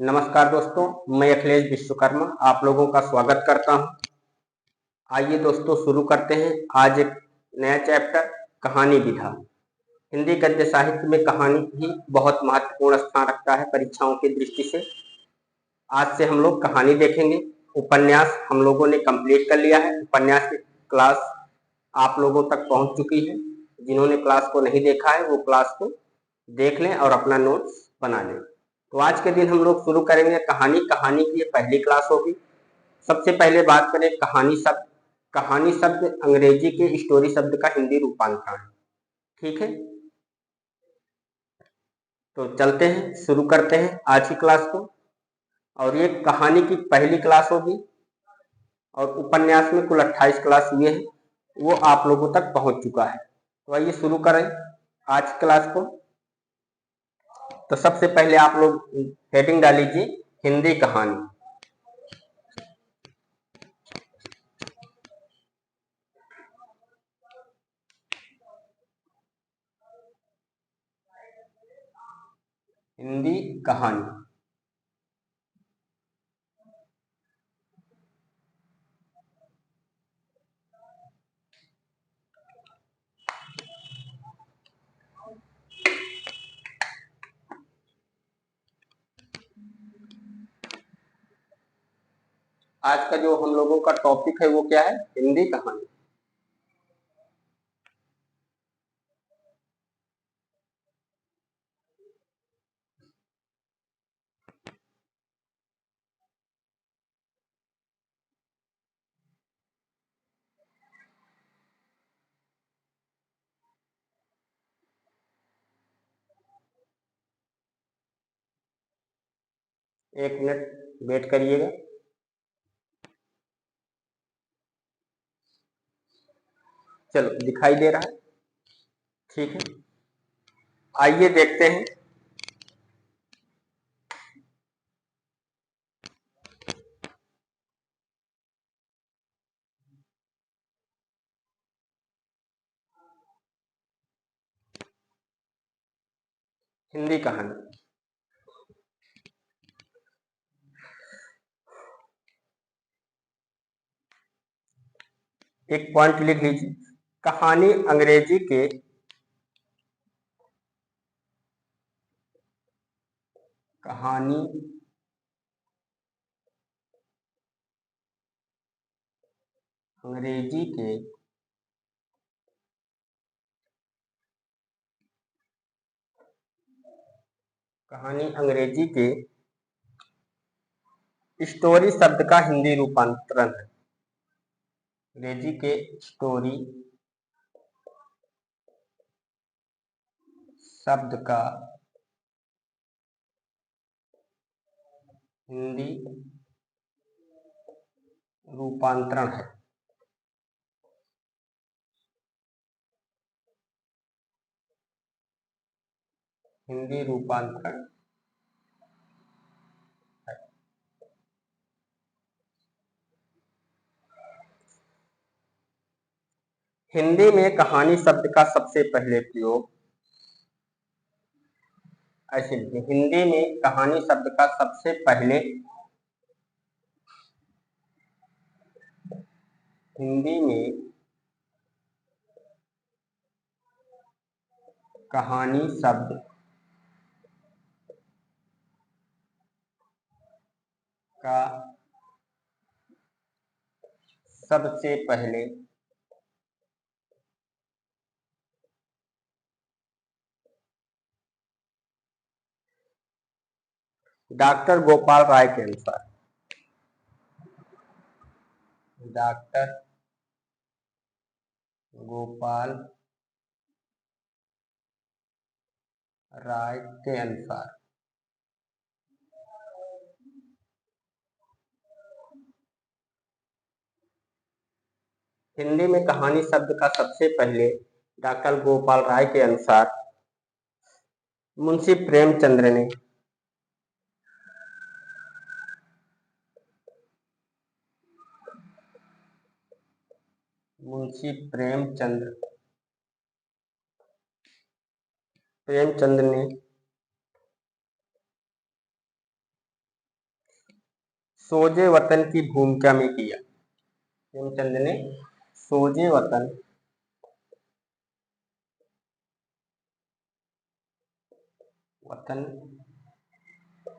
नमस्कार दोस्तों, मैं अखिलेश विश्वकर्मा आप लोगों का स्वागत करता हूं। आइए दोस्तों शुरू करते हैं। आज एक नया चैप्टर कहानी विधा। हिंदी गद्य साहित्य में कहानी भी बहुत महत्वपूर्ण स्थान रखता है परीक्षाओं की दृष्टि से। आज से हम लोग कहानी देखेंगे। उपन्यास हम लोगों ने कंप्लीट कर लिया है। उपन्यास की क्लास आप लोगों तक पहुंच चुकी है। जिन्होंने क्लास को नहीं देखा है वो क्लास को देख लें और अपना नोट्स बना लें। तो आज के दिन हम लोग शुरू करेंगे कहानी की ये पहली क्लास होगी। सबसे पहले बात करें कहानी शब्द। कहानी शब्द अंग्रेजी के स्टोरी शब्द का हिंदी रूपांतरण है। ठीक है, तो चलते हैं, शुरू करते हैं आज की क्लास को। और ये कहानी की पहली क्लास होगी और उपन्यास में कुल 28 क्लास हुए हैं, वो आप लोगों तक पहुंच चुका है। तो आइए शुरू करें आज की क्लास को। तो सबसे पहले आप लोग हेडिंग डाल लीजिए हिंदी कहानी। हिंदी कहानी। आज का जो हम लोगों का टॉपिक है वो क्या है? हिंदी कहानी। एक मिनट वेट करिएगा। चलो, दिखाई दे रहा है? ठीक है, आइए देखते हैं। हिंदी कहानी। एक पॉइंट लिख लीजिए। कहानी अंग्रेजी के कहानी अंग्रेजी के कहानी अंग्रेजी के स्टोरी शब्द का हिंदी रूपांतरण है। अंग्रेजी के स्टोरी शब्द का हिंदी रूपांतरण है। हिंदी रूपांतरण है। हिंदी में कहानी शब्द का सबसे पहले प्रयोग ऐसे लिखिए। हिंदी में कहानी शब्द का सबसे पहले हिंदी में कहानी शब्द का सबसे पहले डॉक्टर गोपाल राय के अनुसार डॉक्टर गोपाल राय के अनुसार हिंदी में कहानी शब्द का सबसे पहले डॉक्टर गोपाल राय के अनुसार मुंशी प्रेमचंद्र ने मुंशी प्रेमचंद ने सोजे वतन की भूमिका में किया। प्रेमचंद ने सोजे वतन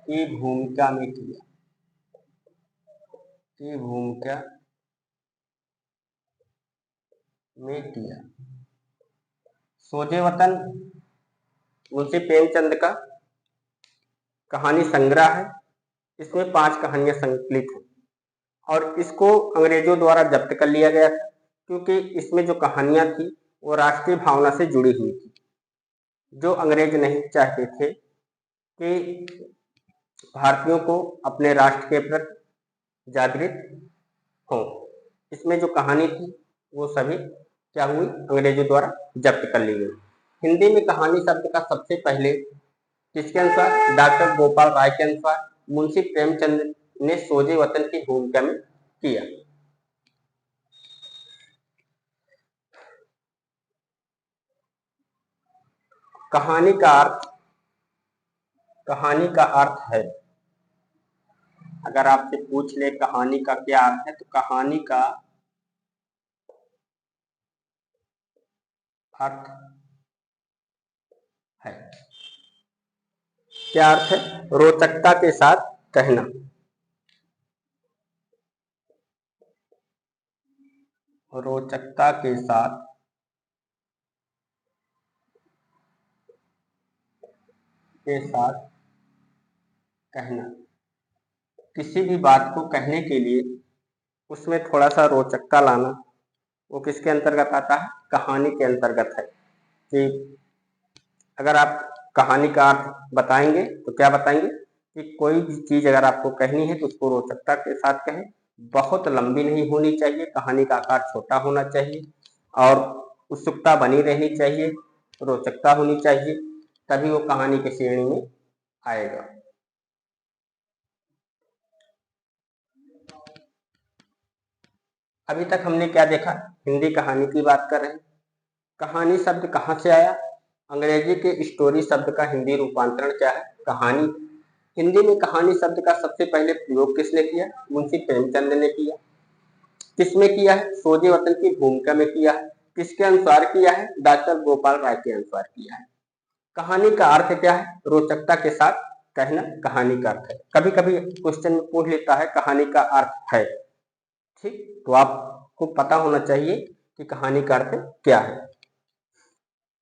की भूमिका में किया, की भूमिका में किया। सोजे वतन मुंशी प्रेमचंद का कहानी संग्रह है। इसमें 5 कहानियां संकलित हैं और इसको अंग्रेजों द्वारा जब्त कर लिया गया था, क्योंकि इसमें जो कहानियां थी वो राष्ट्रीय भावना से जुड़ी हुई थी, जो अंग्रेज नहीं चाहते थे कि भारतीयों को अपने राष्ट्र के प्रति जागृत हो। इसमें जो कहानी थी वो सभी क्या हुई, अंग्रेजों द्वारा जब्त कर ली गई। हिंदी में कहानी शब्द का सबसे पहले किसके अनुसार, डॉक्टर गोपाल राय के अनुसार मुंशी प्रेमचंद ने सोजे वतन की भूमिका में किया। कहानी का अर्थ है, अगर आपसे पूछ ले कहानी का क्या अर्थ है, तो कहानी का अर्थ है, क्या अर्थ है, रोचकता के साथ कहना। रोचकता के साथ कहना। किसी भी बात को कहने के लिए उसमें थोड़ा सा रोचकता लाना, वो किसके अंतर्गत आता है, कहानी के अंतर्गत है। कि अगर आप कहानी का अर्थ बताएंगे तो क्या बताएंगे कि कोई भी चीज अगर आपको कहनी है तो उसको रोचकता के साथ कहें, बहुत लंबी नहीं होनी चाहिए, कहानी का आकार छोटा होना चाहिए और उत्सुकता बनी रहनी चाहिए, रोचकता होनी चाहिए, तभी वो कहानी की श्रेणी में आएगा। अभी तक हमने क्या देखा, हिंदी कहानी की बात कर रहे हैं। कहानी शब्द कहाँ से आया, अंग्रेजी के स्टोरी शब्द का हिंदी रूपांतरण क्या है, कहानी। हिंदी में कहानी शब्द का सबसे पहले प्रयोग किसने किया, मुंशी प्रेमचंद ने किया। किसमें किया है, सोजे वतन की भूमिका में किया है। किसके अनुसार किया है, डॉक्टर गोपाल राय के अनुसार किया है। कहानी का अर्थ क्या है, रोचकता के साथ कहना कहानी का अर्थ है। कभी कभी क्वेश्चन में पूछ लेता है कहानी का अर्थ है, ठीक, तो आपको पता होना चाहिए कि कहानी का अर्थ क्या है।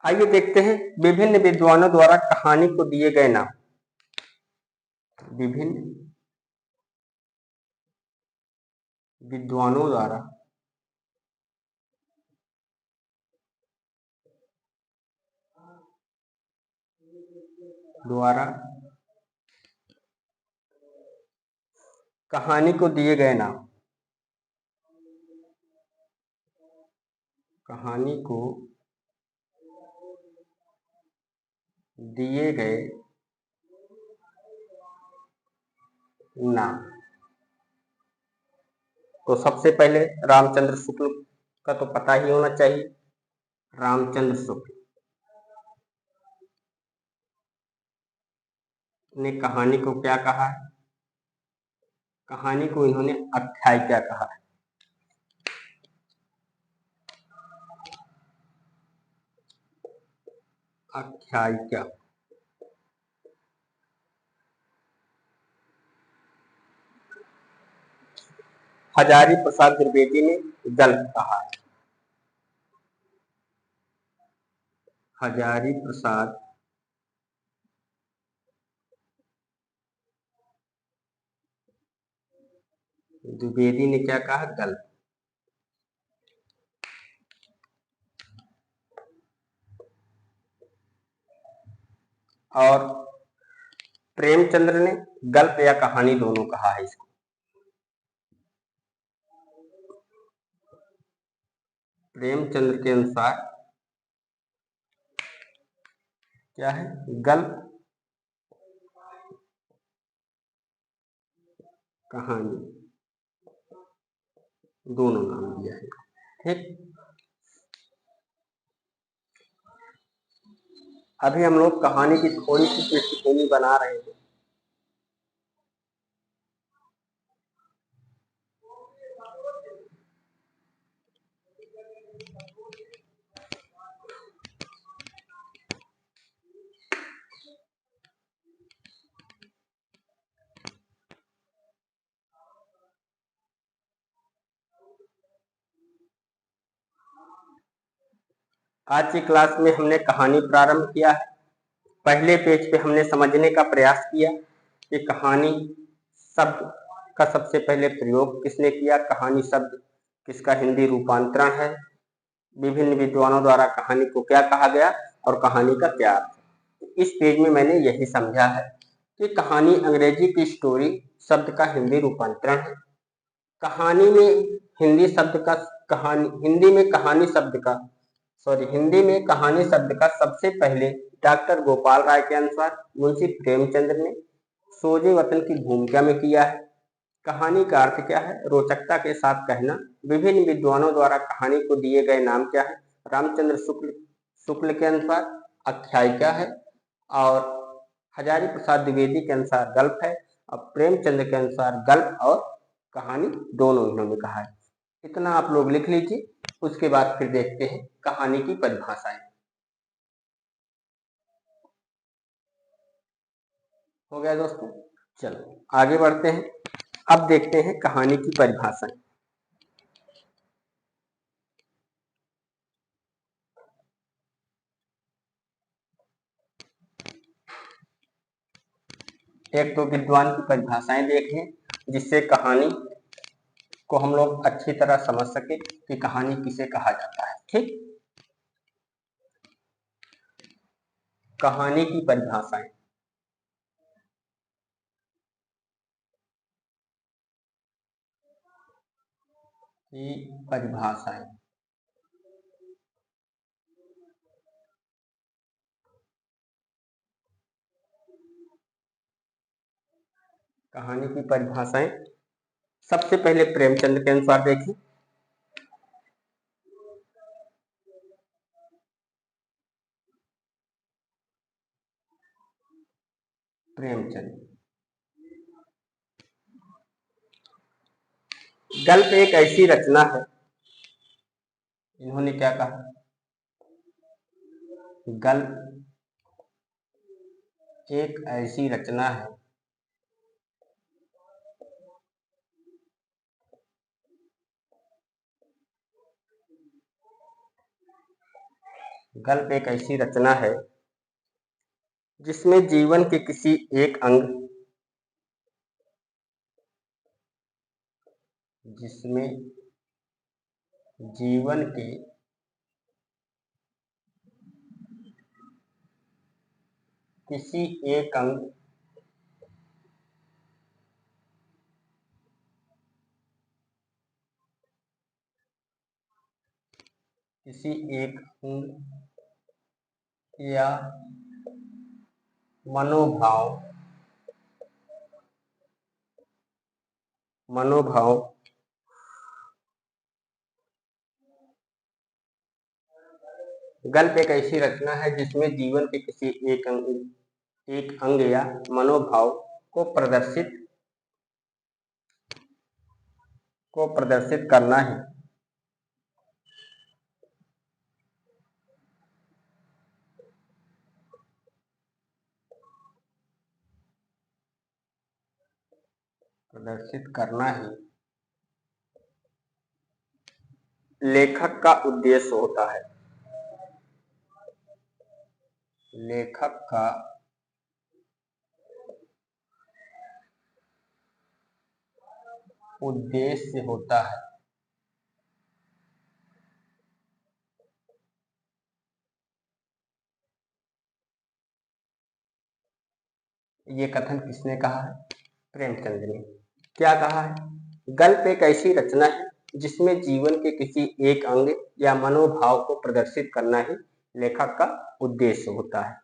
आइए देखते हैं विभिन्न विद्वानों द्वारा कहानी को दिए गए नाम। विभिन्न विद्वानों द्वारा कहानी को दिए गए नाम। कहानी को दिए गए नाम। तो सबसे पहले रामचंद्र शुक्ल का तो पता ही होना चाहिए। रामचंद्र शुक्ल ने कहानी को क्या कहा है, कहानी को इन्होंने आख्यायिका कहा है। आख्यायिका। हजारी प्रसाद द्विवेदी ने गल्प कहा है। हजारी प्रसाद द्विवेदी ने क्या कहा, गल्प। और प्रेमचंद्र ने गल्प या कहानी दोनों कहा है इसको। प्रेमचंद्र के अनुसार क्या है, गल्प कहानी दोनों नाम दिया है, ठीक। अभी हम लोग कहानी की थोड़ी सी पृष्ठभूमि बना रहे हैं। आज की क्लास में हमने कहानी प्रारंभ किया है। पहले पेज पे हमने समझने का प्रयास किया कि कहानी शब्द का सबसे पहले प्रयोग किसने किया, कहानी शब्द किसका हिंदी रूपांतरण है, विभिन्न विद्वानों द्वारा कहानी को क्या कहा गया और कहानी का क्या अर्थ। इस पेज में मैंने यही समझा है कि कहानी अंग्रेजी की स्टोरी शब्द का हिंदी रूपांतरण है। कहानी में हिंदी शब्द का कहानी हिंदी में कहानी शब्द का सबसे पहले डॉक्टर गोपाल राय के अनुसार मुंशी प्रेमचंद्र ने सोजे वतन की भूमिका में किया है। कहानी का अर्थ क्या है, रोचकता के साथ कहना। विभिन्न विद्वानों द्वारा कहानी को दिए गए नाम क्या है, रामचंद्र शुक्ल के अनुसार आख्यायिका है और हजारी प्रसाद द्विवेदी के अनुसार गल्प है और प्रेमचंद के अनुसार गल्प और कहानी दोनों इन्होंने कहा है। इतना आप लोग लिख लीजिए, उसके बाद फिर देखते हैं कहानी की परिभाषाएं। हो गया दोस्तों, चलो आगे बढ़ते हैं। अब देखते हैं कहानी की परिभाषाएं। एक तो विद्वान की परिभाषाएं देखें जिससे कहानी को हम लोग अच्छी तरह समझ सके कि कहानी किसे कहा जाता है। ठीक, कहानी की परिभाषाएं। कहानी की परिभाषाएं सबसे पहले प्रेमचंद के अनुसार देखें। प्रेमचंद, गल्प एक ऐसी रचना है, इन्होंने क्या कहा, गल्प एक ऐसी रचना है गल्प एक ऐसी रचना है जिसमें जीवन के किसी एक अंग जिसमें जीवन के किसी एक अंग किसी एक अंग या मनोभाव गल्प एक ऐसी रचना है जिसमें जीवन के किसी एक अंग या मनोभाव को प्रदर्शित करना है लेखक का उद्देश्य होता है। लेखक का उद्देश्य होता है। ये कथन किसने कहा है, प्रेमचंद ने। क्या कहा है, गल्प एक ऐसी रचना है जिसमें जीवन के किसी एक अंग या मनोभाव को प्रदर्शित करना ही लेखक का उद्देश्य होता है।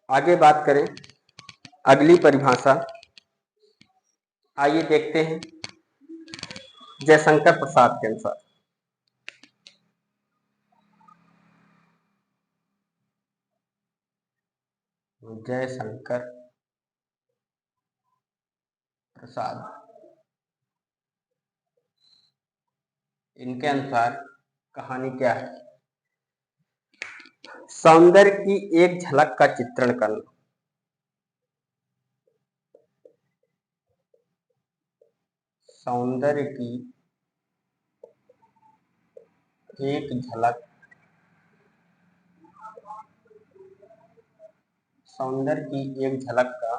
आगे बात करें अगली परिभाषा, आइए देखते हैं जयशंकर प्रसाद के अनुसार। जयशंकर प्रसाद, इनके अनुसार कहानी क्या है, सौंदर्य की एक झलक का चित्रण करना। सौंदर्य की एक झलक, सौंदर्य की एक झलक का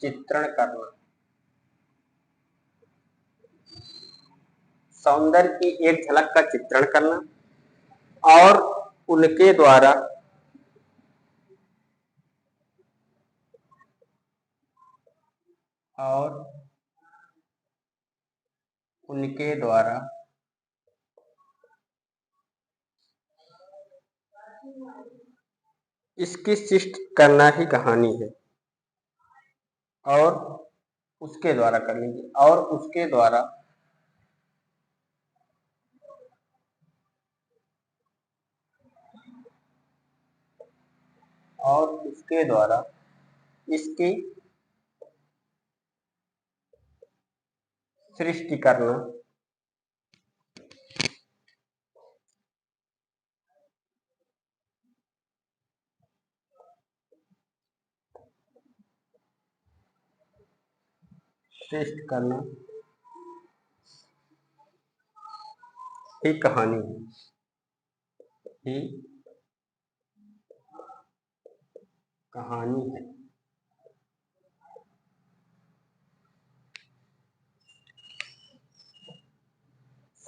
चित्रण करना, सौंदर्य की एक झलक का चित्रण करना और उनके द्वारा और उनके द्वारा इसकी सृष्टि करना ही कहानी है। और उसके द्वारा कर लीजिए, और उसके द्वारा इसकी सृष्टि करना सृष्टि करना ही कहानी है, ही कहानी है।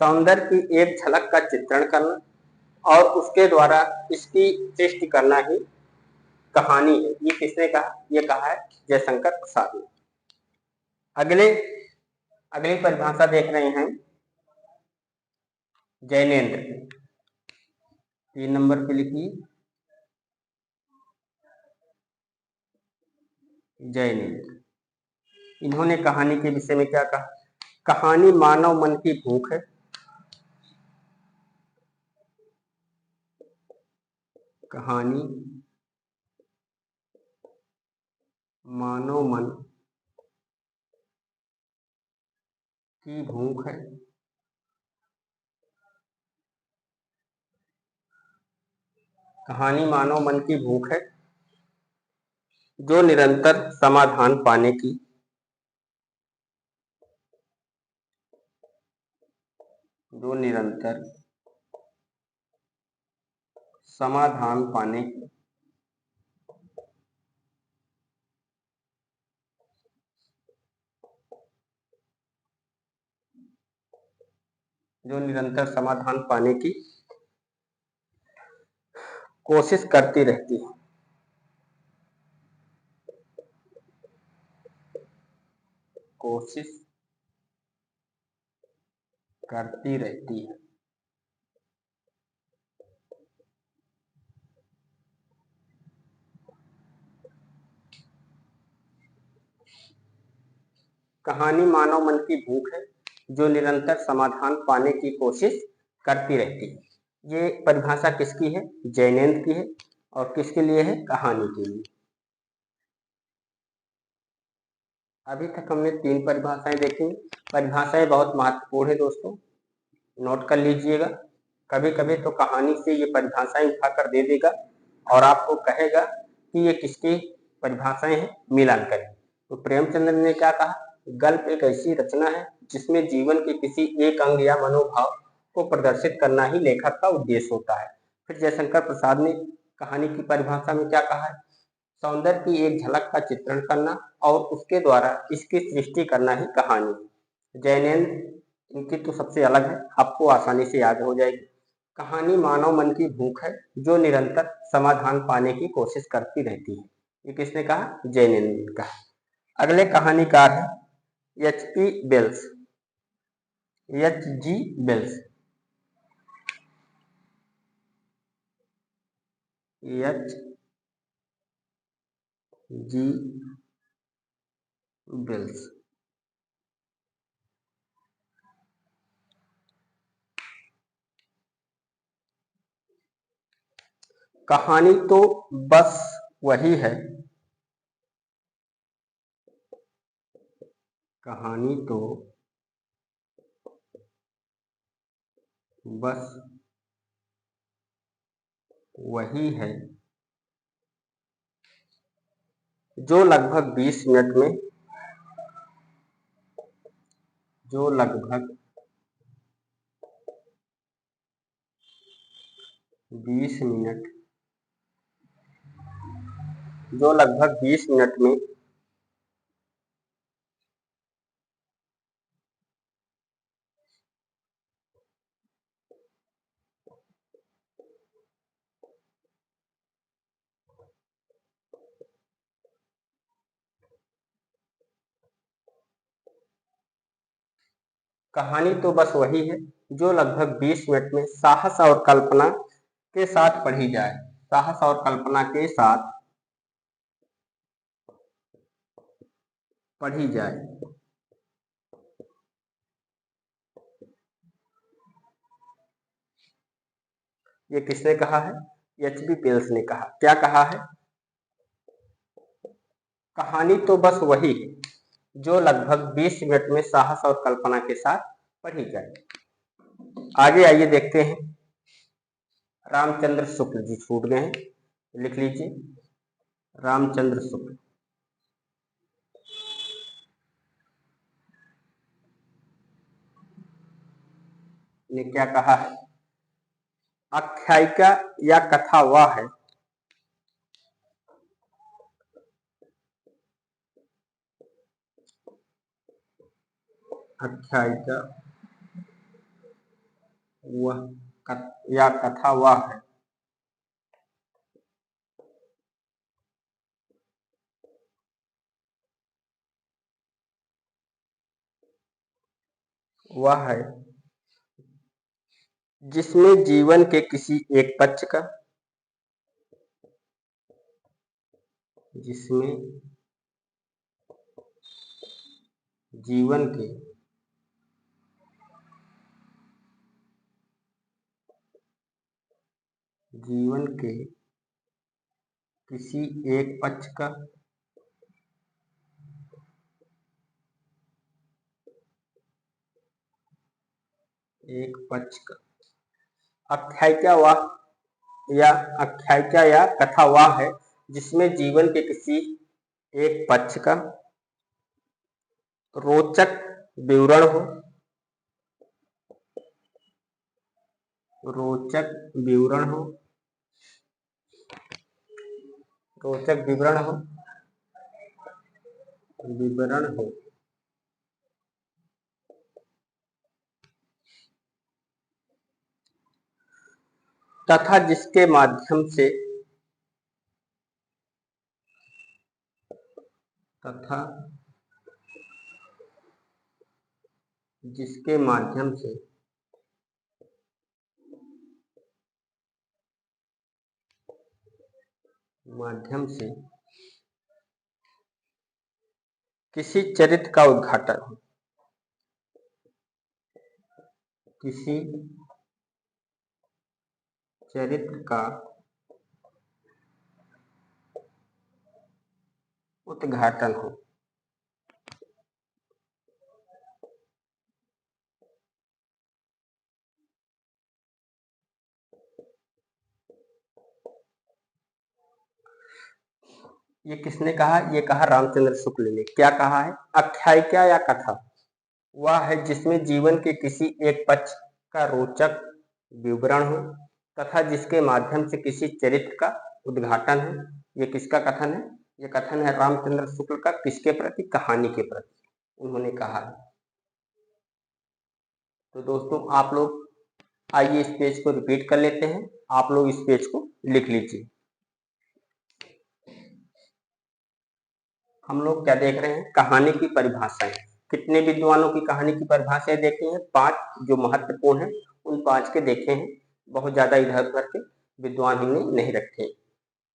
सौंदर्य की एक झलक का चित्रण करना और उसके द्वारा इसकी सृष्टि करना ही कहानी है। ये किसने कहा? ये कहा है जयशंकर प्रसाद ने। अगली परिभाषा देख रहे हैं जैनेन्द्र। 3 नंबर पे लिखिए जैनेन्द्र। इन्होंने कहानी के विषय में क्या कहा? कहानी मानव मन की भूख है, कहानी मानव मन की भूख है, कहानी मानव मन की भूख है जो निरंतर समाधान पाने की जो निरंतर समाधान पाने की जो निरंतर समाधान पाने की कोशिश करती रहती है, कोशिश करती रहती है। कहानी मानव मन की भूख है जो निरंतर समाधान पाने की कोशिश करती रहती है। ये परिभाषा किसकी है? जैनेन्द्र की है। और किसके लिए है? कहानी के लिए। अभी तक हमने 3 परिभाषाएं देखी। परिभाषाएं बहुत महत्वपूर्ण है दोस्तों, नोट कर लीजिएगा। कभी कभी तो कहानी से ये परिभाषाएं उठाकर दे देगा और आपको कहेगा कि ये किसकी परिभाषाएं हैं, मिलान करें। तो प्रेमचंद्र ने क्या कहा? गल्प एक ऐसी रचना है जिसमें जीवन के किसी एक अंग या मनोभाव को प्रदर्शित करना ही लेखक का उद्देश्य होता है। फिर जयशंकर प्रसाद ने कहानी की परिभाषा में क्या कहा है? सौंदर्य की एक झलक का चित्रण करना और उसके द्वारा इसकी सृष्टि करना ही कहानी है। जैनेन्द्र इनकी तो सबसे अलग है, आपको आसानी से याद हो जाएगी। कहानी मानव मन की भूख है जो निरंतर समाधान पाने की कोशिश करती रहती है। ये किसने कहा? जैनेन्द्र ने कहा। अगले कहानीकार है H G. Wells. H G. Wells, H G. Wells. कहानी तो बस वही है, कहानी तो बस वही है जो लगभग 20 मिनट में जो लगभग 20 मिनट जो लगभग 20 मिनट में कहानी तो बस वही है जो लगभग 20 मिनट में साहस और कल्पना के साथ पढ़ी जाए। साहस और कल्पना के साथ पढ़ी जाए। ये किसने कहा है? एच.बी. वेल्स ने कहा। क्या कहा है? कहानी तो बस वही है जो लगभग 20 मिनट में साहस और कल्पना के साथ पढ़ी जाए। आगे आइए देखते हैं। रामचंद्र शुक्ल जी छूट गए हैं, लिख लीजिए। रामचंद्र शुक्ल ने क्या कहा है? आख्यायिका या कथा वह है आख्यायिका वह या कथा वह है वह है जिसमें जीवन के किसी एक पक्ष का जिसमें जीवन के किसी एक पक्ष का आख्यायिका या कथा वह है जिसमें जीवन के किसी एक पक्ष का रोचक विवरण हो रोचक विवरण हो तथा जिसके माध्यम से किसी चरित्र का उद्घाटन हो किसी चरित्र का उद्घाटन हो। ये किसने कहा? ये कहा रामचंद्र शुक्ल ने। क्या कहा है? आख्यायिका या कथा वह है जिसमें जीवन के किसी एक पक्ष का रोचक विवरण हो तथा जिसके माध्यम से किसी चरित्र का उद्घाटन है। ये किसका कथन है? ये कथन है रामचंद्र शुक्ल का। किसके प्रति? कहानी के प्रति उन्होंने कहा है। तो दोस्तों आप लोग आइए इस पेज को रिपीट कर लेते हैं। आप लोग इस पेज को लिख लीजिए। हम लोग क्या देख रहे हैं? कहानी की परिभाषाएं। कितने विद्वानों की कहानी की परिभाषाएं देखे हैं? 5 जो महत्वपूर्ण है उन 5 के देखे हैं। बहुत ज्यादा इधर उधर के विद्वान हमने नहीं रखे।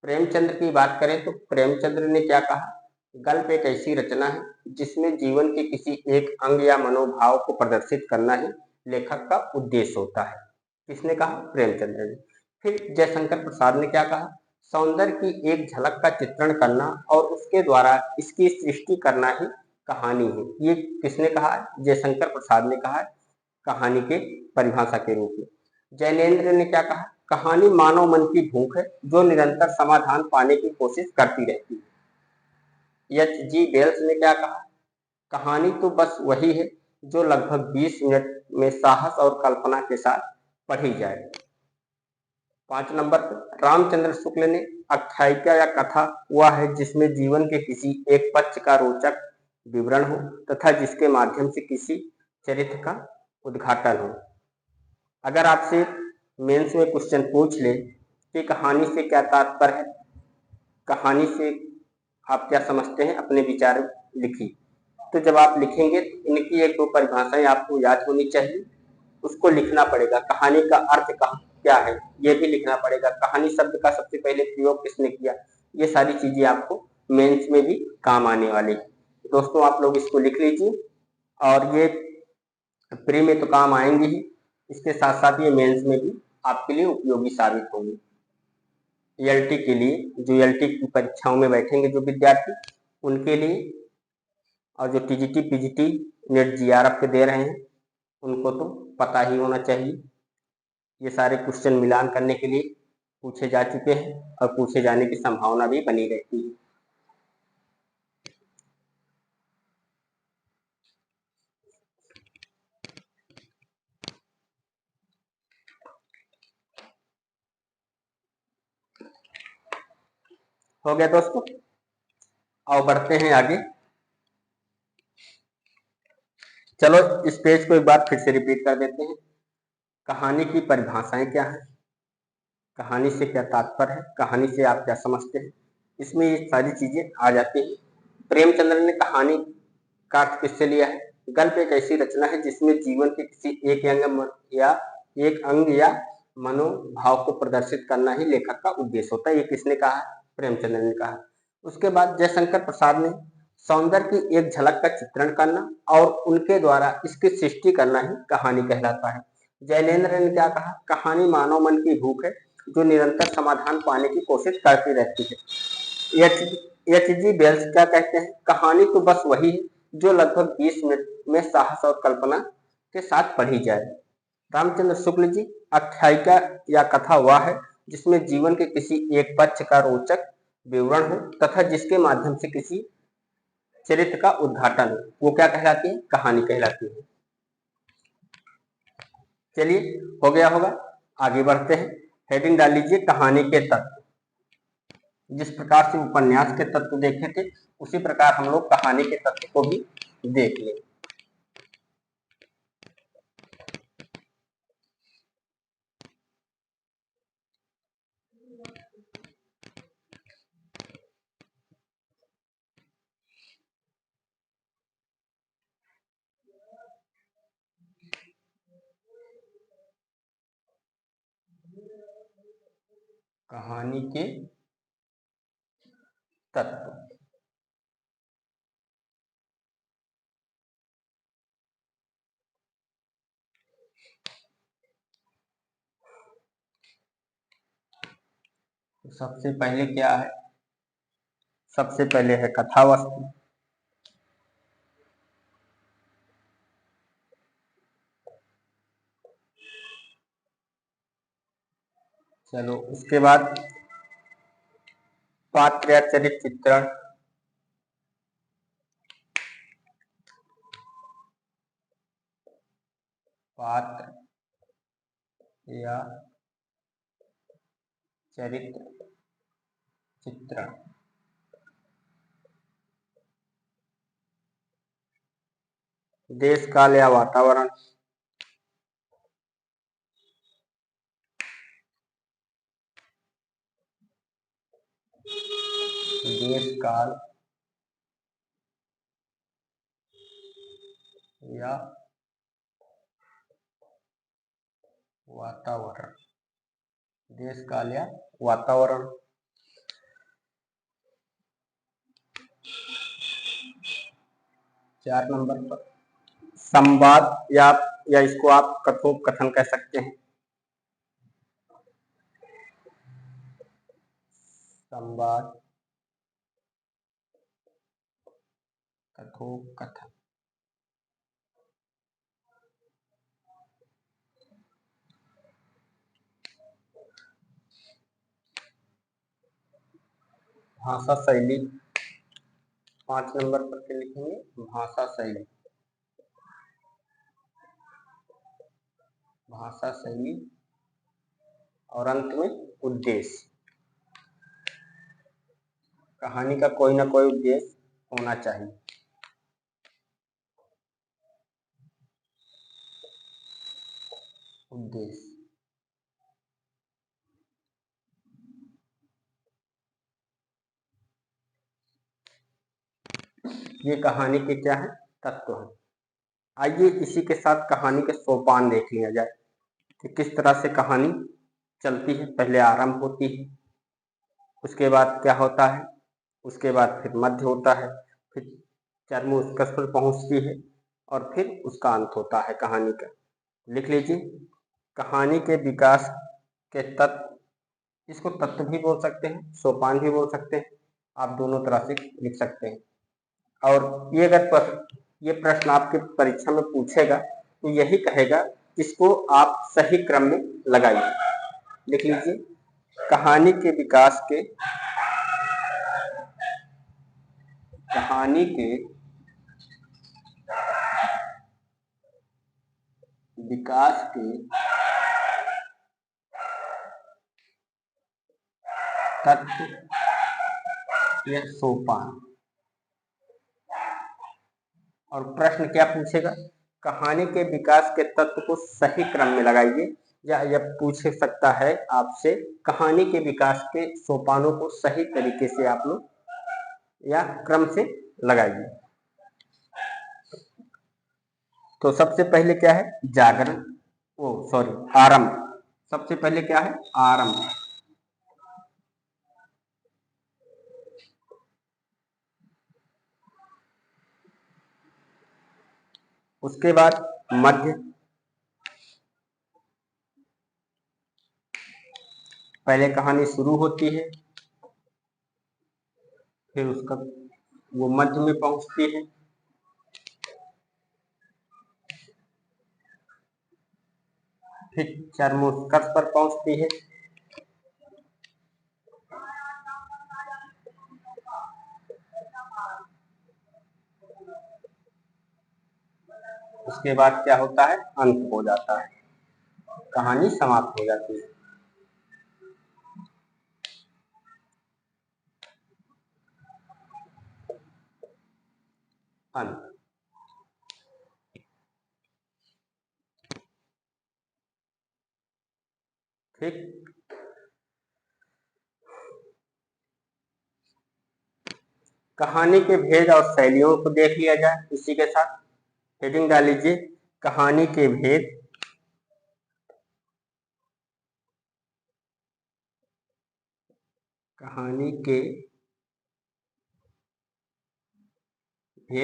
प्रेमचंद्र की बात करें तो प्रेमचंद्र ने क्या कहा? गल्प एक ऐसी रचना है जिसमें जीवन के किसी एक अंग या मनोभाव को प्रदर्शित करना ही लेखक का उद्देश्य होता है। किसने कहा? प्रेमचंद्र ने। फिर जयशंकर प्रसाद ने क्या कहा? सौंदर्य की एक झलक का चित्रण करना और उसके द्वारा इसकी सृष्टि करना ही कहानी है। ये किसने कहा? जयशंकर प्रसाद ने कहा कहानी के परिभाषा के रूप में। जैनेन्द्र ने क्या कहा? कहानी मानव मन की भूख है जो निरंतर समाधान पाने की कोशिश करती रहती है। H.G. वेल्स ने क्या कहा, कहानी तो बस वही है जो लगभग 20 मिनट में साहस और कल्पना के साथ पढ़ी जाए। 5 नंबर पर रामचंद्र शुक्ल ने आख्यायिका या कथा वह है जिसमें जीवन के किसी एक पक्ष का रोचक विवरण हो तथा जिसके माध्यम से किसी चरित्र का उद्घाटन हो। अगर आपसे मेंस में क्वेश्चन पूछ ले कि कहानी से क्या तात्पर्य है, कहानी से आप क्या समझते हैं, अपने विचार लिखिए। तो जब आप लिखेंगे तो इनकी एक दो परिभाषाएं आपको याद होनी चाहिए, उसको लिखना पड़ेगा। कहानी का अर्थ क्या है ये भी लिखना पड़ेगा। कहानी शब्द का सबसे पहले प्रयोग किसने किया, ये सारी चीजें आपको मेंस में भी काम आने वाली है। दोस्तों आप लोग इसको लिख लीजिए और ये प्री में तो काम आएंगे ही, इसके साथ साथ ये मेंस में भी आपके लिए उपयोगी साबित होंगे। ELT के लिए, जो ELT की परीक्षाओं में बैठेंगे जो विद्यार्थी, उनके लिए, और जो TGT PGT नेट GRF के दे रहे हैं उनको तो पता ही होना चाहिए। ये सारे क्वेश्चन मिलान करने के लिए पूछे जा चुके हैं और पूछे जाने की संभावना भी बनी रहती है। हो गया दोस्तों, आओ बढ़ते हैं आगे। चलो इस पेज को एक बार फिर से रिपीट कर देते हैं। कहानी की परिभाषाएं क्या है, कहानी से क्या तात्पर्य है, कहानी से आप क्या समझते हैं, इसमें ये सारी चीजें आ जाती हैं। प्रेमचंद्र ने कहानी का अर्थ किससे लिया है, गल्प एक ऐसी रचना है जिसमें जीवन के किसी एक अंग या मनोभाव को प्रदर्शित करना ही लेखक का उद्देश्य होता है। ये किसने कहा, प्रेमचंद्र ने कहा। उसके बाद जयशंकर प्रसाद ने सौंदर्य की एक झलक का चित्रण करना और उनके द्वारा इसकी सृष्टि करना ही कहानी कहलाता है। जैनेन्द्र ने क्या कहा, कहानी मानव मन की भूख है जो निरंतर समाधान पाने की कोशिश करती रहती है। H.G. वेल्स क्या कहते हैं, कहानी तो बस वही है जो लगभग 20 मिनट में साहस और कल्पना के साथ पढ़ी जाए। रामचंद्र शुक्ल जी, आख्यायिका या कथा वह है जिसमें जीवन के किसी एक पक्ष का रोचक विवरण हो तथा जिसके माध्यम से किसी चरित्र का उद्घाटन हो, वो क्या कहलाती है, कहानी कहलाती है। चलिए हो गया होगा, आगे बढ़ते हैं। हेडिंग डाल लीजिए कहानी के तत्व। जिस प्रकार से उपन्यास के तत्व देखे थे उसी प्रकार हम लोग कहानी के तत्व को भी देख लें। कहानी के तत्व, तो सबसे पहले क्या है, सबसे पहले है कथा वस्तु। चलो उसके बाद पात्र या चरित्र चित्रण, पात्र या चरित्र चित्रण, देश काल या वातावरण, देश काल या वातावरण, देश काल या वातावरण। 4 नंबर पर संवाद या इसको आप कथोपकथन कह सकते हैं। संवाद, कथोपकथन। भाषा शैली, 5 नंबर पर क्या लिखेंगे? भाषा शैली। भाषा शैली और अंत में उद्देश्य। कहानी का कोई ना कोई उद्देश्य होना चाहिए। उद्देश्य। ये कहानी के क्या है? तत्व है। आइए इसी के साथ कहानी के सोपान देख लिया जाए कि किस तरह से कहानी चलती है। पहले आरंभ होती है, उसके बाद क्या होता है, उसके बाद फिर मध्य होता है, फिर चरम उत्कर्ष पर पहुंचती है और फिर उसका अंत होता है कहानी का। लिख लीजिए, कहानी के विकास के तत्व। इसको तत्व भी बोल सकते हैं, सोपान भी बोल सकते हैं, आप दोनों तरह से लिख सकते हैं। और ये अगर ये प्रश्न आपके परीक्षा में पूछेगा तो यही कहेगा, इसको आप सही क्रम में लगाइए। लिख लीजिए, कहानी के विकास के तत्व या सोपान। और प्रश्न क्या पूछेगा? कहानी के विकास के तत्व को सही क्रम में लगाइए। या यह पूछ सकता है आपसे, कहानी के विकास के सोपानों को सही तरीके से आप लोग या क्रम से लगाइए। तो सबसे पहले क्या है? जागरण, आरंभ। सबसे पहले क्या है? आरंभ। उसके बाद मध्य। पहले कहानी शुरू होती है, फिर उसका वो मध्य में पहुंचती है, फिर चरमोत्कर्ष पर पहुंचती है, उसके बाद क्या होता है? अंत हो जाता है, कहानी समाप्त हो जाती है। अंत। ठीक। कहानी के भेद और शैलियों को देख लिया जाए। इसी के साथ हेडिंग डाल लीजिए, कहानी के भेद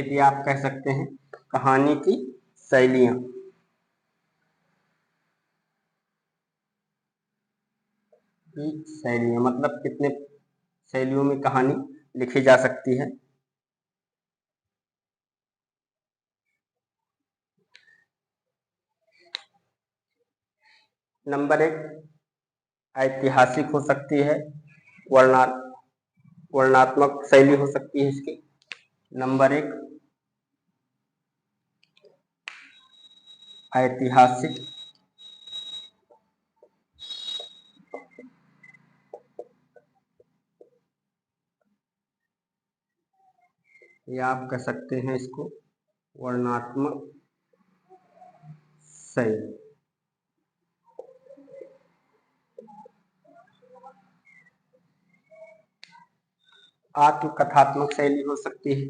या आप कह सकते हैं कहानी की शैलियां। मतलब कितने शैलियों में कहानी लिखी जा सकती है। नंबर 1 ऐतिहासिक हो सकती है, वर्णनात्मक शैली हो सकती है इसकी। नंबर 1 ऐतिहासिक, या आप कह सकते हैं इसको वर्णनात्मक शैली। आत्मकथात्मक शैली हो सकती है,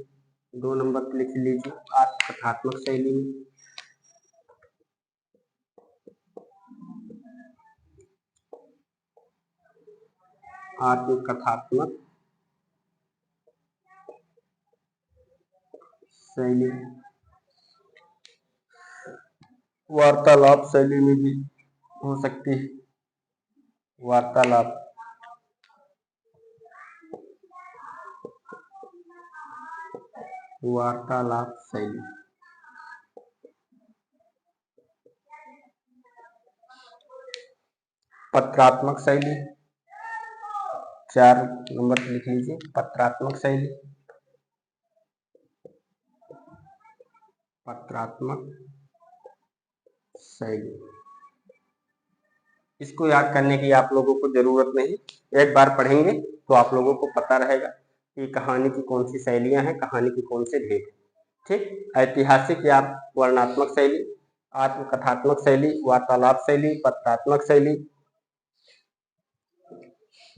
2 नंबर पर लिख लीजिए, आत्मकथात्मक शैली में। आत्मकथात्मक शैली। वार्तालाप शैली में भी हो सकती है, वार्तालाप। शैली। पत्रात्मक शैली, 4 नंबर लिख लीजिए, पत्रात्मक शैली। पत्रात्मक शैली। इसको याद करने की आप लोगों को जरूरत नहीं, एक बार पढ़ेंगे तो आप लोगों को पता रहेगा कि कहानी की कौन सी शैलियां हैं, कहानी की कौन से भेद। ठीक, ऐतिहासिक या वर्णनात्मक शैली, आत्मकथात्मक शैली, वार्तालाप शैली, पत्रात्मक शैली,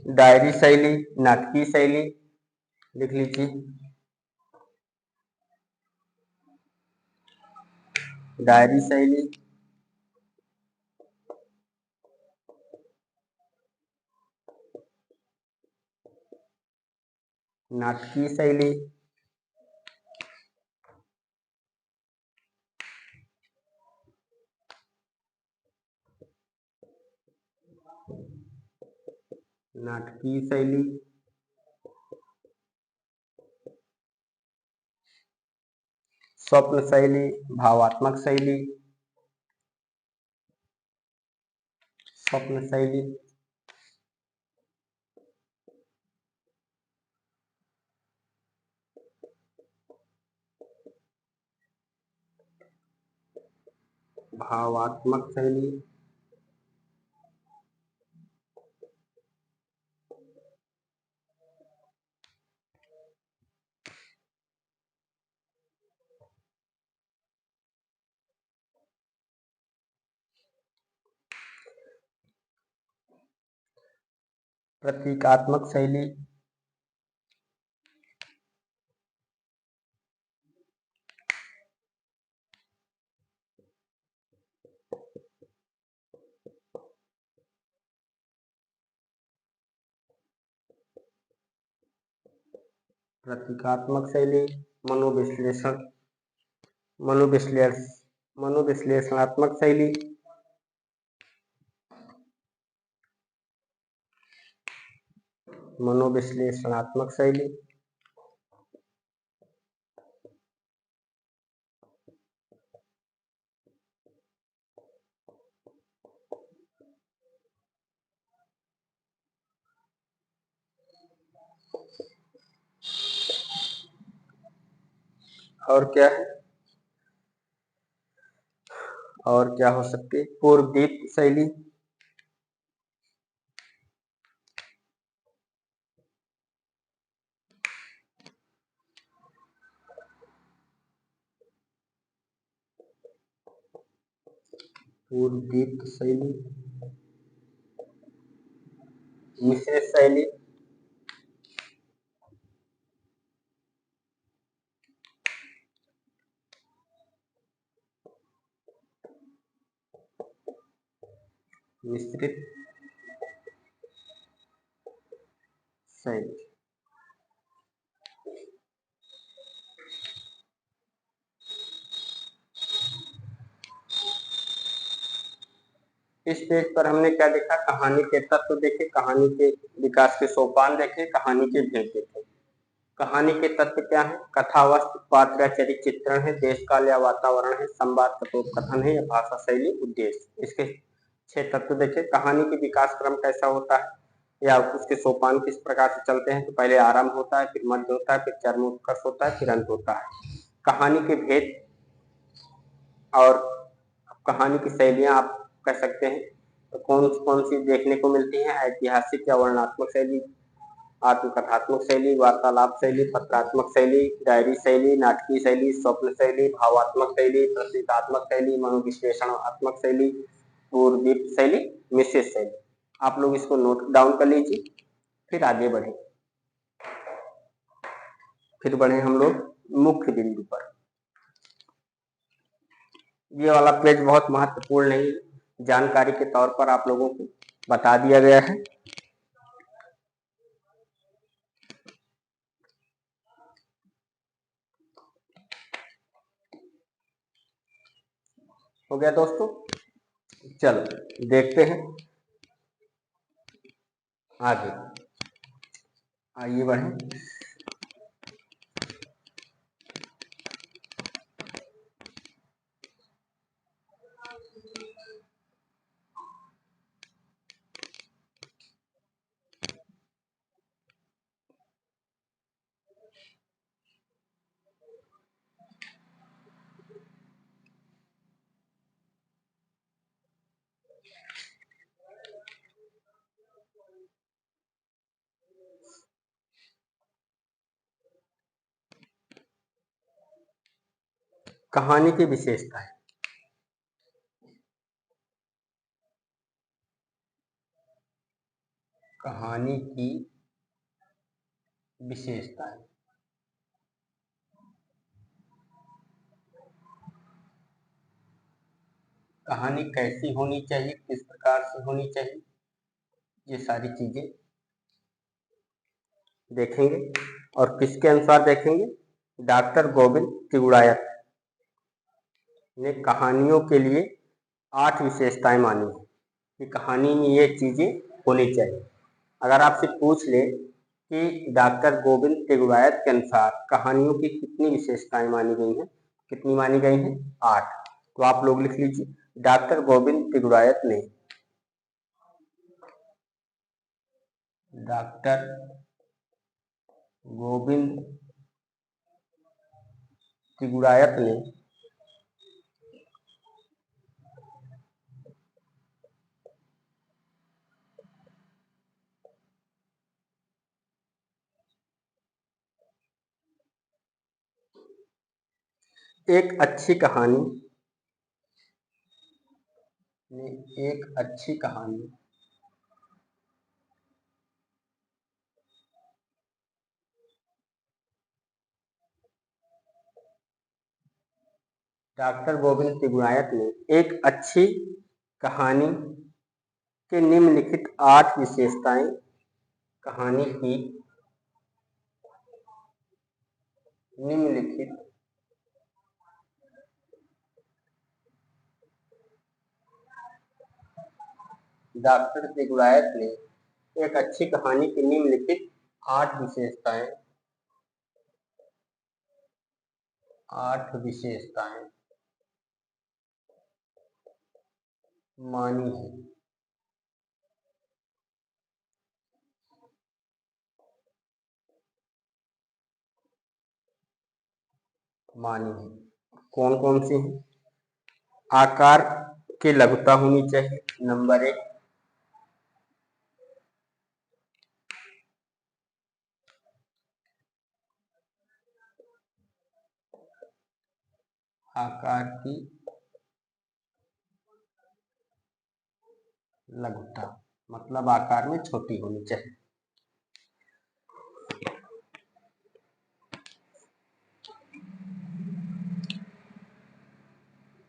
डायरी शैली, नाटकीय शैली, लिख लीजिए डायरी शैली, नाटकीय शैली, नाटकीय शैली, स्वप्न शैली, भावात्मक शैली, स्वप्न शैली, भावात्मक शैली, प्रतीकात्मक शैली, प्रतीकात्मक शैली, मनोविश्लेषण मनोविश्लेषण मनोविश्लेषणात्मक शैली, मनोविश्लेषणात्मक शैली, और क्या है, और क्या हो सकती है, पूर्वदीप शैली, पूर्वदीप शैली, मिश्रित शैली, मिश्रित शैली। इस पेज पर हमने क्या देखा, कहानी के तत्व देखे, कहानी के विकास के सोपान देखे, कहानी के भेद देखे। कहानी के तत्व क्या है, कथा वस्तु, पात्र या चरित्र चित्रण है, देश काल या वातावरण है, संवाद कथोपकथन है या भाषा शैली, उद्देश्य। इसके 6 तत्व देखे। कहानी के विकास क्रम कैसा होता है या उसके सोपान किस प्रकार से चलते हैं, तो पहले आरंभ होता है, फिर मध्य होता है, फिर चरमोत्कर्ष होता है, फिर अंत होता है। कहानी के भेद और कहानी की शैलियां आप कह सकते हैं तो कौन कौन सी देखने को मिलती हैं, ऐतिहासिक या वर्णनात्मक शैली, आत्मकथात्मक शैली, वार्तालाप शैली, पत्रात्मक शैली, डायरी शैली, नाटकीय शैली, स्वप्न शैली, भावात्मक शैली, प्रतीकात्मक शैली, मनोविश्लेषणात्मक शैली, पूर्वदीप शैली, मिश्रित शैली। आप लोग इसको नोट डाउन कर लीजिए, फिर आगे बढ़े। फिर बढ़े हम लोग मुख्य बिंदु पर। ये वाला पेज बहुत महत्वपूर्ण नहीं, जानकारी के तौर पर आप लोगों को बता दिया गया है। हो गया दोस्तों, चलो देखते हैं आगे, आइए बढ़े। कहानी की विशेषताएं। कहानी की विशेषताएं। कहानी कैसी होनी चाहिए, किस प्रकार से होनी चाहिए, ये सारी चीजें देखेंगे। और किसके अनुसार देखेंगे? डॉक्टर गोविंद तिगुड़ायत ने कहानियों के लिए 8 विशेषताएं मानी है कि कहानी में ये चीजें होनी चाहिए। अगर आपसे पूछ ले कि डॉक्टर गोविंद तिगुड़ायत के अनुसार कहानियों की कितनी विशेषताएं मानी गई हैं, कितनी मानी गई हैं? 8। तो आप लोग लिख लीजिए, डॉक्टर गोविंद तिगुड़ायत ने डॉक्टर गोविंद तिगुड़ायत ने एक अच्छी कहानी डॉक्टर गोविंद तिगुड़ायत ने एक अच्छी कहानी के निम्नलिखित 8 विशेषताएं कहानी की निम्नलिखित डॉक्टर तिगुड़ायत ने एक अच्छी कहानी की निम्नलिखित 8 विशेषताएं मानी है। कौन कौन सी है? आकार की लघुता होनी चाहिए, नंबर 1। आकार की लघुता मतलब आकार में छोटी होनी चाहिए।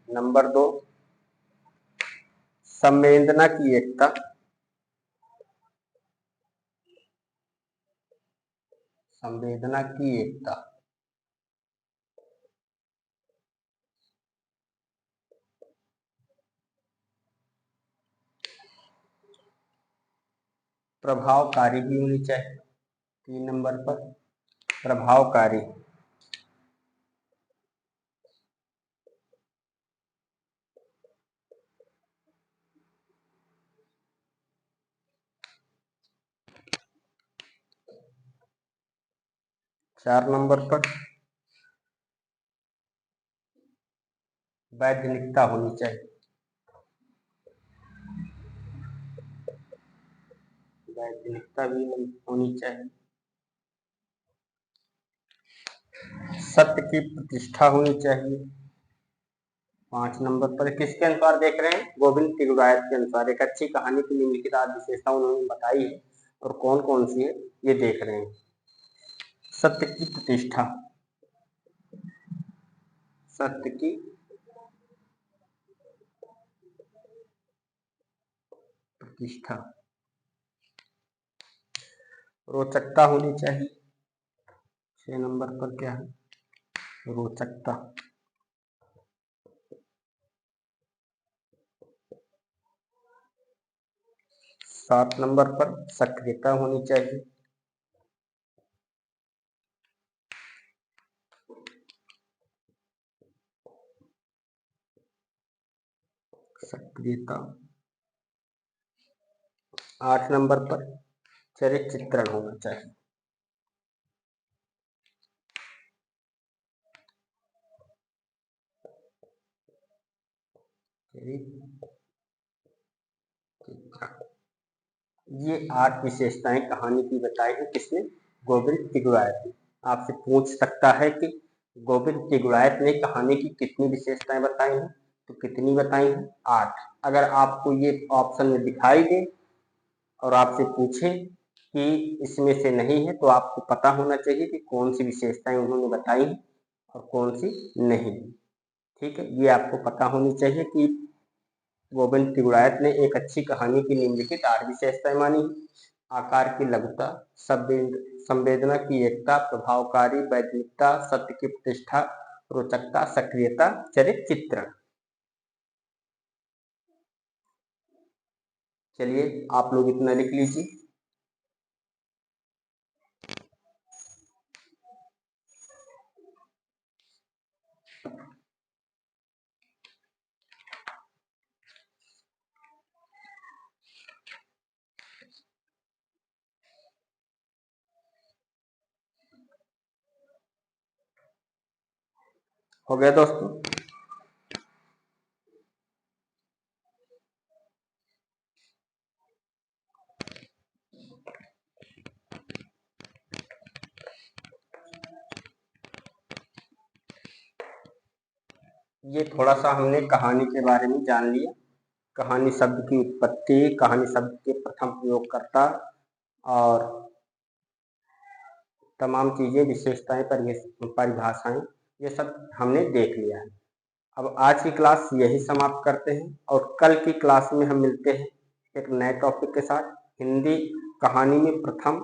नंबर 2, संवेदना की एकता। संवेदना की एकता। प्रभावकारी भी होनी चाहिए। 3 नंबर पर प्रभावकारी। चार नंबर पर वैज्ञानिकता होनी चाहिए। वैज्ञानिकता भी होनी चाहिए। सत्य की प्रतिष्ठा होनी चाहिए। 5 नंबर पर किसके अनुसार देख रहे हैं? गोविंद तिगुड़ायत के अनुसार एक अच्छी कहानी की निम्नलिखित 8 विशेषता उन्होंने बताई है और कौन कौन सी है ये देख रहे हैं। सत्य की प्रतिष्ठा। सत्य की प्रतिष्ठा। रोचकता होनी चाहिए। 6 नंबर पर क्या है? रोचकता। 7 नंबर पर सक्रियता होनी चाहिए। सक्रियता। 8 नंबर पर चरित्र चित्रण होना चाहिए। ये 8 विशेषताएं कहानी की बताई है किसने? गोविंद तिगुड़ायत ने। आपसे पूछ सकता है कि गोविंद तिगुड़ायत ने कहानी की कितनी विशेषताएं बताई हैं? तो कितनी बताई हैं? 8। अगर आपको ये ऑप्शन में दिखाई दे और आपसे पूछे कि इसमें से नहीं है, तो आपको पता होना चाहिए कि कौन सी विशेषताएं उन्होंने बताई हैं और कौन सी नहीं। ठीक है, ये आपको पता होनी चाहिए कि गोविंद तिगुड़ायत ने एक अच्छी कहानी की निम्नलिखित 8 विशेषताएं मानी। आकार की लघुता, संवेदना की एकता, प्रभावकारी, वैज्ञानिकता, सत्य की प्रतिष्ठा, रोचकता, सक्रियता, चरित्र चित्रण। चलिए आप लोग इतना लिख लीजिए। हो गया दोस्तों? ये थोड़ा सा हमने कहानी के बारे में जान लिया। कहानी शब्द की उत्पत्ति, कहानी शब्द के प्रथम प्रयोगकर्ता और तमाम चीजें, विशेषताएं, परिभाषाएं, ये सब हमने देख लिया है। अब आज की क्लास यही समाप्त करते हैं और कल की क्लास में हम मिलते हैं एक नए टॉपिक के साथ। हिंदी कहानी में प्रथम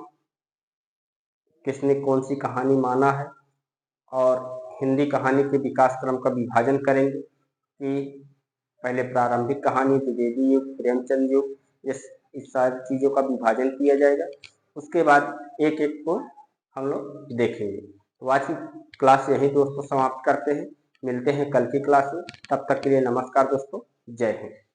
किसने कौन सी कहानी माना है, और हिंदी कहानी के विकास क्रम का विभाजन करेंगे कि पहले प्रारंभिक कहानी, द्विवेदी युग, प्रेमचंद युग, इस सारी चीज़ों का विभाजन किया जाएगा। उसके बाद एक एक को हम लोग देखेंगे। तो आज की क्लास यही दोस्तों समाप्त करते हैं। मिलते हैं कल की क्लास में। तब तक के लिए नमस्कार दोस्तों। जय हिंद।